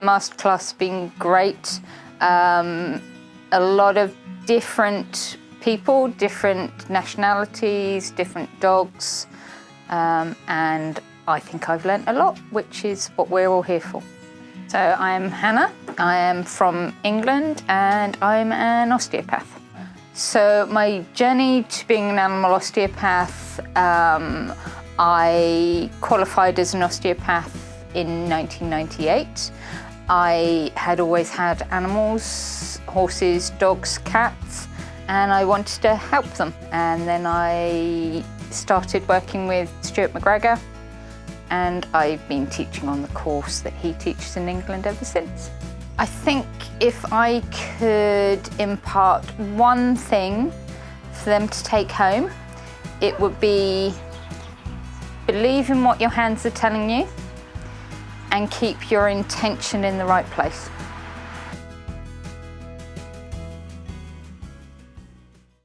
Masterclass has been great. A lot of different people, different nationalities, different dogs, and I think I've learnt a lot, which is what we're all here for. So I'm Hannah, I am from England and I'm an osteopath. So my journey to being an animal osteopath, I qualified as an osteopath in 1998. I had always had animals, horses, dogs, cats, and I wanted to help them. And then I started working with Stuart McGregor, and I've been teaching on the course that he teaches in England ever since. I think if I could impart one thing for them to take home, it would be believe in what your hands are telling you and keep your intention in the right place.